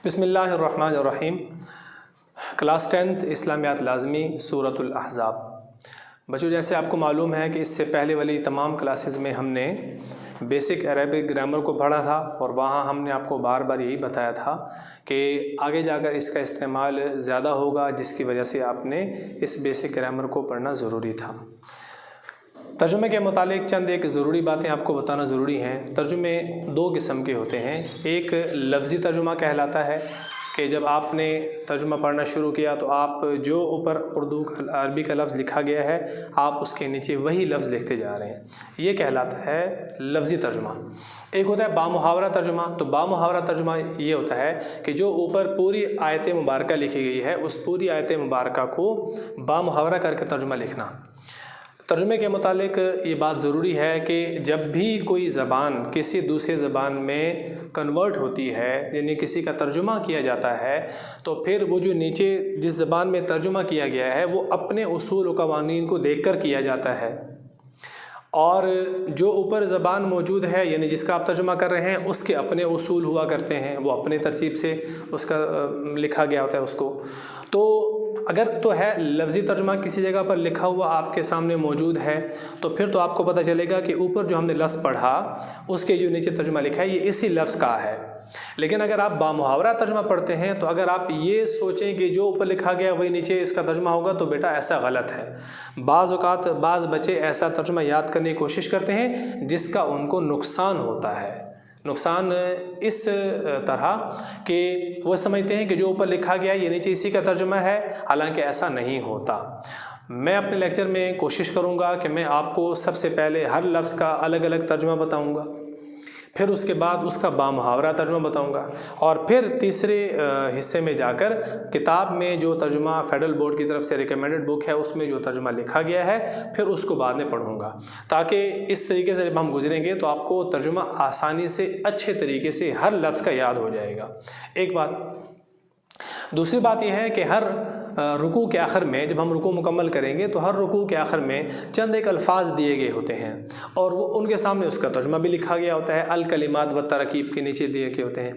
بسم اللہ الرحمن الرحیم۔ کلاس 10 اسلامیات لازمی سورۃ الاحزاب۔ بچوں، جیسے آپ کو معلوم ہے کہ اس سے پہلے والی تمام کلاسز میں ہم نے بیسک عربک گرامر کو پڑھا تھا، اور وہاں ہم نے آپ کو بار بار یہی بتایا تھا کہ آگے جا کر اس کا استعمال زیادہ ہوگا، جس کی وجہ سے آپ نے اس بیسک گرامر کو پڑھنا ضروری تھا۔ ترجمے کے متعلق چند ایک ضروری باتیں آپ کو بتانا ضروری ہیں۔ ترجمے دو قسم کے ہوتے ہیں، ایک لفظی ترجمہ کہلاتا ہے کہ جب آپ نے ترجمہ پڑھنا شروع کیا تو آپ جو اوپر عربی کا لفظ لکھا گیا ہے آپ اس کے نیچے وہی لفظ لکھتے جا رہے ہیں، یہ کہلاتا ہے لفظی ترجمہ۔ ایک ہوتا ہے بامحاورہ ترجمہ۔ تو بامحاورہ ترجمہ یہ ہوتا ہے کہ جو اوپر پوری آیت مبارکہ لکھی گئی ہے اس پوری آیت مبارکہ کو بامحاورہ کر کے ترجمہ لکھنا۔ ترجمے کے متعلق یہ بات ضروری ہے کہ جب بھی کوئی زبان کسی دوسرے زبان میں کنورٹ ہوتی ہے، یعنی کسی کا ترجمہ کیا جاتا ہے، تو پھر وہ جو نیچے جس زبان میں ترجمہ کیا گیا ہے وہ اپنے اصول و قوانین کو دیکھ کر کیا جاتا ہے، اور جو اوپر زبان موجود ہے یعنی جس کا آپ ترجمہ کر رہے ہیں اس کے اپنے اصول ہوا کرتے ہیں، وہ اپنے ترتیب سے اس کا لکھا گیا ہوتا ہے اس کو۔ تو اگر تو ہے لفظی ترجمہ کسی جگہ پر لکھا ہوا آپ کے سامنے موجود ہے تو پھر تو آپ کو پتہ چلے گا کہ اوپر جو ہم نے لفظ پڑھا اس کے جو نیچے ترجمہ لکھا ہے یہ اسی لفظ کا ہے۔ لیکن اگر آپ بامحاورہ ترجمہ پڑھتے ہیں تو اگر آپ یہ سوچیں کہ جو اوپر لکھا گیا وہی نیچے اس کا ترجمہ ہوگا تو بیٹا ایسا غلط ہے۔ بعض اوقات بعض بچے ایسا ترجمہ یاد کرنے کی کوشش کرتے ہیں جس کا ان کو نقصان ہوتا ہے۔ نقصان اس طرح کہ وہ سمجھتے ہیں کہ جو اوپر لکھا گیا یہ نیچے اسی کا ترجمہ ہے، حالانکہ ایسا نہیں ہوتا۔ میں اپنے لیکچر میں کوشش کروں گا کہ میں آپ کو سب سے پہلے ہر لفظ کا الگ الگ ترجمہ بتاؤں گا، پھر اس کے بعد اس کا بامحاورہ ترجمہ بتاؤں گا، اور پھر تیسرے حصے میں جا کر کتاب میں جو ترجمہ فیڈرل بورڈ کی طرف سے ریکمینڈڈ بک ہے اس میں جو ترجمہ لکھا گیا ہے پھر اس کو بعد میں پڑھوں گا، تاکہ اس طریقے سے جب ہم گزریں گے تو آپ کو ترجمہ آسانی سے اچھے طریقے سے ہر لفظ کا یاد ہو جائے گا۔ ایک بات۔ دوسری بات یہ ہے کہ ہر رکوع کے آخر میں جب ہم رکوع مکمل کریں گے تو ہر رکوع کے آخر میں چند ایک الفاظ دیے گئے ہوتے ہیں، اور وہ ان کے سامنے اس کا ترجمہ بھی لکھا گیا ہوتا ہے، الکلمات و ترکیب کے نیچے دیے گئے ہوتے ہیں۔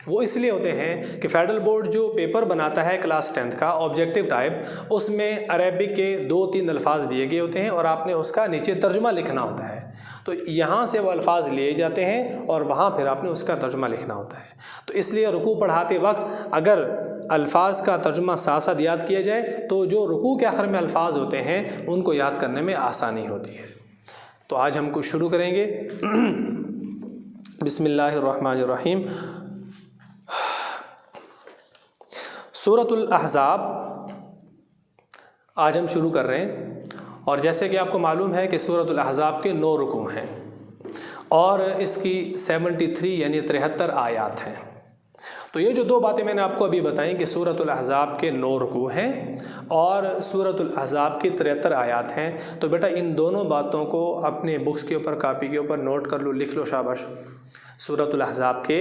وہ اس لیے ہوتے ہیں کہ فیڈرل بورڈ جو پیپر بناتا ہے کلاس 10 کا آبجیکٹیو ٹائپ، اس میں عربک کے 2-3 الفاظ دیے گئے ہوتے ہیں اور آپ نے اس کا نیچے ترجمہ لکھنا ہوتا ہے۔ تو یہاں سے وہ الفاظ لیے جاتے ہیں اور وہاں پھر آپ نے اس کا ترجمہ لکھنا ہوتا ہے۔ تو اس لیے رکوع پڑھاتے وقت اگر الفاظ کا ترجمہ ساتھ ساتھ یاد کیا جائے تو جو رکوع کے آخر میں الفاظ ہوتے ہیں ان کو یاد کرنے میں آسانی ہوتی ہے۔ تو آج ہم کو شروع کریں گے۔ بسم اللہ الرحمن الرحیم۔ سورۃ الاحزاب آج ہم شروع کر رہے ہیں، اور جیسے کہ آپ کو معلوم ہے کہ سورۃ الاحزاب کے 9 رکوع ہیں اور اس کی 73 یعنی 73 آیات ہیں۔ تو یہ جو 2 باتیں میں نے آپ کو ابھی بتائیں کہ سورۃ الاحزاب کے 9 رکوع ہیں اور سورۃ الاحزاب کی 73 آیات ہیں، تو بیٹا ان دونوں باتوں کو اپنے بکس کے اوپر کاپی کے اوپر نوٹ کر لو، لکھ لو، شاباش۔ سورۃ الاحزاب کے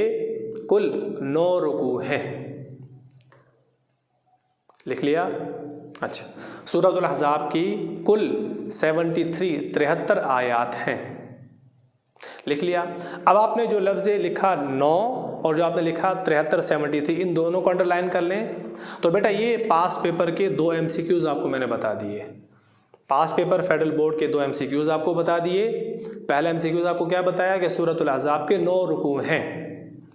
کل 9 رکوع ہیں، لکھ لیا؟ اچھا، سورۃ الاحزاب کی کل 73 آیات ہیں، لکھ لیا؟ اب آپ نے جو لفظ لکھا 9 اور جو آپ نے لکھا 73 ان دونوں کو انڈر لائن کر لیں۔ تو بیٹا یہ پاس پیپر کے 2 MCQs آپ کو میں نے بتا دیے۔ پاس پیپر فیڈرل بورڈ کے 2 MCQs آپ کو بتا دیے۔ پہلا MCQs آپ کو کیا بتایا کہ سورۃ الاحزاب کے 9 رکوع ہیں،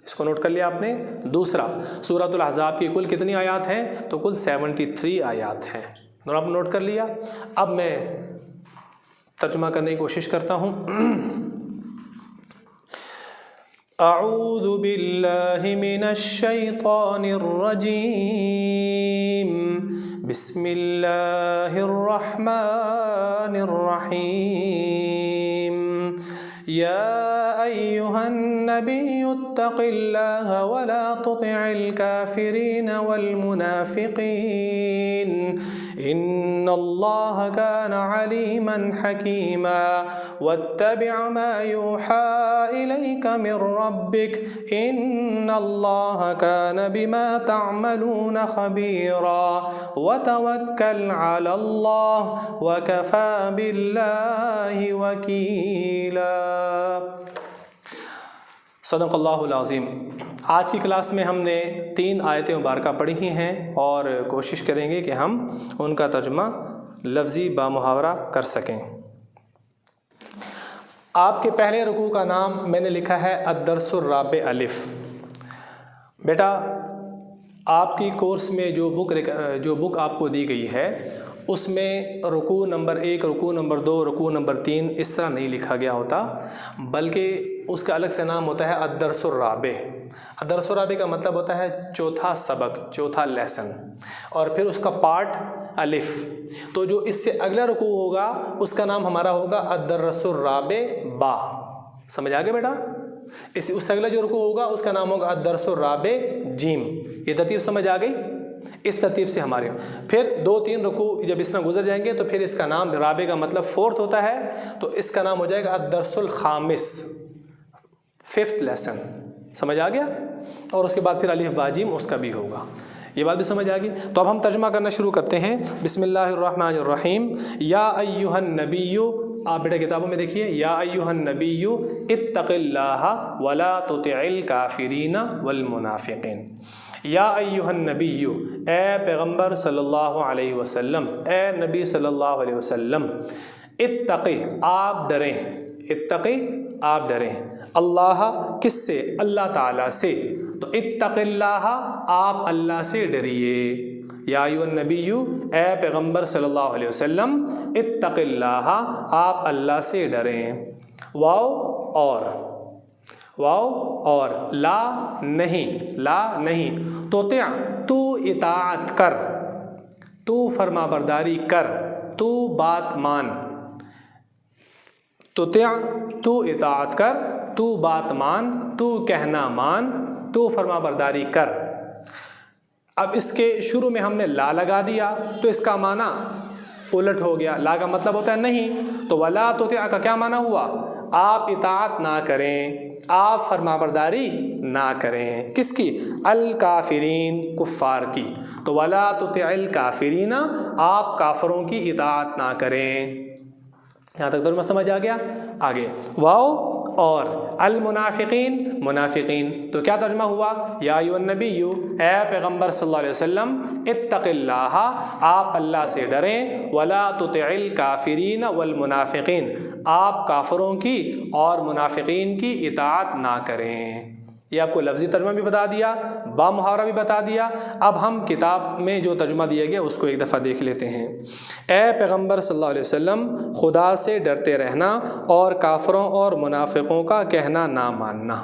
اس کو نوٹ کر لیا آپ نے۔ دوسرا، سورۃ الاحزاب کی کل کتنی آیات ہیں؟ تو کل 73 آیات ہیں، دونوں آپ نے نوٹ کر لیا۔ اب میں ترجمہ کرنے کی کوشش کرتا ہوں۔ اعوذ باللہ من الشیطان الرجیم، بسم اللہ الرحمن الرحیم، یا ایہا النبی اتق اللہ ولا تطع الکافرین والمنافقین ان اللہ کان علیما حکیما واتبع ما یوحى الیک من ربک ان اللہ کان بما تعملون خبیرا وتوکل علی اللہ وکفى باللہ وکیلا۔ صدق اللہ العظیم۔ آج کی کلاس میں ہم نے 3 آیتیں مبارکہ پڑھی ہیں اور کوشش کریں گے کہ ہم ان کا ترجمہ لفظی بامحاورہ کر سکیں۔ آپ کے پہلے رکوع کا نام میں نے لکھا ہے الدرس الرابع الف۔ بیٹا آپ کی کورس میں جو بک آپ کو دی گئی ہے اس میں رکوع نمبر 1، رکوع نمبر 2، رکوع نمبر 3 اس طرح نہیں لکھا گیا ہوتا، بلکہ اس کا الگ سے نام ہوتا ہے الدرس الرابع۔ الدرس الرابع کا مطلب ہوتا ہے چوتھا سبق، چوتھا لیسن، اور پھر اس کا پارٹ الف۔ تو جو اس سے اگلا رکوع ہوگا اس کا نام ہمارا ہوگا الدرس الرابع با۔ سمجھ آ گیا بیٹا؟ اس سے اگلا جو رکوع ہوگا اس کا نام ہوگا الدرس الرابع جیم۔ یہ ترتیب سمجھ آ گئی؟ اس ترتیب سے ہمارے پھر 2-3 رکوع جب اس طرح گزر جائیں گے تو پھر اس کا نام، رابع کا مطلب 4 ہوتا ہے، تو اس کا نام ہو جائے گا الدرس الخامس، 5th لیسن۔ سمجھ آ گیا؟ اور اس کے بعد پھر الف با جیم اس کا بھی ہوگا۔ یہ بات بھی سمجھ آ گئی؟ تو اب ہم ترجمہ کرنا شروع کرتے ہیں۔ بسم اللہ الرحمن الرحیم۔ یا ایھا النبی، آپ بیٹا کتابوں میں دیکھیے، یا ایھا النبی اتق اللہ ولا تطع الکافرین والمنافقین۔ یا ایھا النبی، اے پیغمبر صلی اللہ علیہ وسلم، اے نبی صلی اللہ علیہ وسلم، اتقی، آپ ڈریں، اتقی، آپ ڈریں، اللہ، کس سے؟ اللہ تعالیٰ سے۔ تو اتق اللہ، آپ اللہ سے ڈریے۔ یا ایھا النبی، اے پیغمبر صلی اللہ علیہ وسلم، اتق اللہ، آپ اللہ سے ڈریں۔ واو اور، واو اور، لا نہیں، لا نہیں، تطع، تو اطاعت کر، تو فرما برداری کر، تو بات مان، تطع، تو اطاعت کر، تو بات مان، تو کہنا مان، تو فرما برداری کر۔ اب اس کے شروع میں ہم نے لا لگا دیا تو اس کا معنی الٹ ہو گیا۔ لا کا مطلب ہوتا ہے نہیں، تو ولا تطع کا کیا معنی ہوا؟ آپ اطاعت نہ کریں، آپ فرما برداری نہ کریں، کس کی؟ الکافرین، کفار کی۔ تو ولا تطع الکافرین، آپ کافروں کی اطاعت نہ کریں۔ یہاں تک ترجمہ سمجھ آ گیا؟ آگے واو اور، المنافقین، منافقین، تو کیا ترجمہ ہوا؟ یا ایھا النبی، اے پیغمبر صلی اللہ علیہ وسلم، اتق اللہ، آپ اللہ سے ڈریں، ولا تطع الکافرین والمنافقین، آپ کافروں کی اور منافقین کی اطاعت نہ کریں۔ یہ آپ کو لفظی ترجمہ بھی بتا دیا، با محاورہ بھی بتا دیا۔ اب ہم کتاب میں جو ترجمہ دیا گیا اس کو ایک دفعہ دیکھ لیتے ہیں۔ اے پیغمبر صلی اللہ علیہ وسلم، خدا سے ڈرتے رہنا اور کافروں اور منافقوں کا کہنا نہ ماننا۔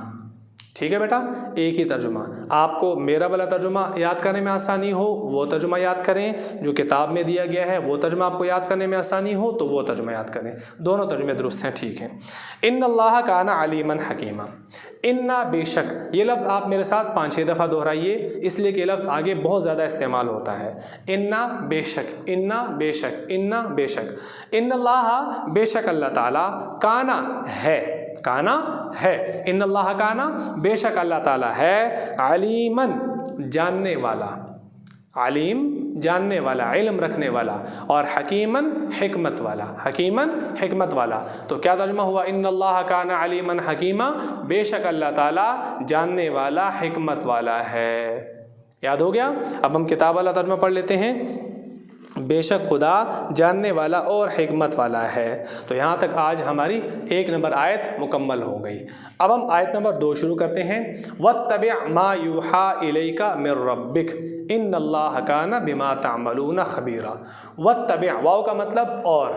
ٹھیک ہے بیٹا؟ ایک ہی ترجمہ۔ آپ کو میرا والا ترجمہ یاد کرنے میں آسانی ہو وہ ترجمہ یاد کریں، جو کتاب میں دیا گیا ہے وہ ترجمہ آپ کو یاد کرنے میں آسانی ہو تو وہ ترجمہ یاد کریں۔ دونوں ترجمے درست ہیں، ٹھیک ہیں۔ ان اللہ کان علیما حکیما۔ انا، بے شک، یہ لفظ آپ میرے ساتھ 5-6 دفعہ دہرائیے، اس لیے کہ یہ لفظ آگے بہت زیادہ استعمال ہوتا ہے۔ انا، بے شک، انا، بے شک، انا، بے شک، ان اللہ، بے شک اللہ تعالیٰ، کانا، ہے، کانا ہے، ان اللہ کانا، بے شک اللہ تعالیٰ ہے، علیمن، جاننے والا، علیم، جاننے والا، علم رکھنے والا، اور حکیمن، حکمت والا، حکیمن، حکمت والا۔ تو کیا ترجمہ ہوا؟ ان اللہ کان علیمن حکیما، بے شک اللہ تعالیٰ جاننے والا، حکمت والا ہے۔ یاد ہو گیا؟ اب ہم کتاب والا ترجمہ پڑھ لیتے ہیں۔ بے شک خدا جاننے والا اور حکمت والا ہے۔ تو یہاں تک آج ہماری 1 نمبر آیت مکمل ہو گئی۔ اب ہم آیت نمبر 2 شروع کرتے ہیں۔ واتبع ما یوحی الیک من ربک ان اللہ کان بما تعملون خبیرا۔ واتبع، واو کا مطلب اور،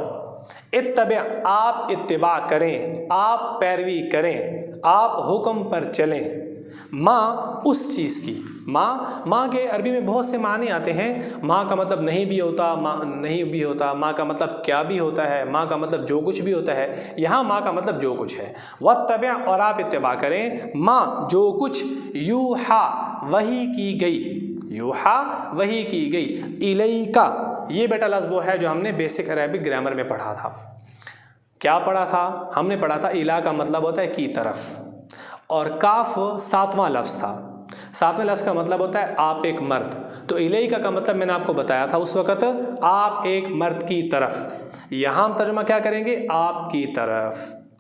اتبع، آپ اتباع کریں، آپ پیروی کریں، آپ حکم پر چلیں، ماں، اس چیز کی۔ ماں کے عربی میں بہت سے معنی آتے ہیں۔ ماں کا مطلب نہیں بھی ہوتا، ماں نہیں بھی ہوتا، ماں کا مطلب کیا بھی ہوتا ہے، ماں کا مطلب جو کچھ بھی ہوتا ہے۔ یہاں ماں کا مطلب جو کچھ ہے۔ واتبع، اور آپ اتباع کریں، ماں، جو کچھ، یوحا، وحی کی گئی، یوحا، وحی کی گئی، الیکا، یہ بیٹا لفظ وہ ہے جو ہم نے بیسک عربک گرامر میں پڑھا تھا۔ کیا پڑھا تھا؟ ہم نے پڑھا تھا الا کا مطلب ہوتا ہے کی طرف، اور کاف 7واں لفظ تھا۔ 7ویں لفظ کا مطلب ہوتا ہے آپ ایک مرد۔ تو الیکا کا مطلب میں نے آپ کو بتایا تھا اس وقت، آپ ایک مرد کی طرف۔ یہاں ہم ترجمہ کیا کریں گے؟ آپ کی طرف۔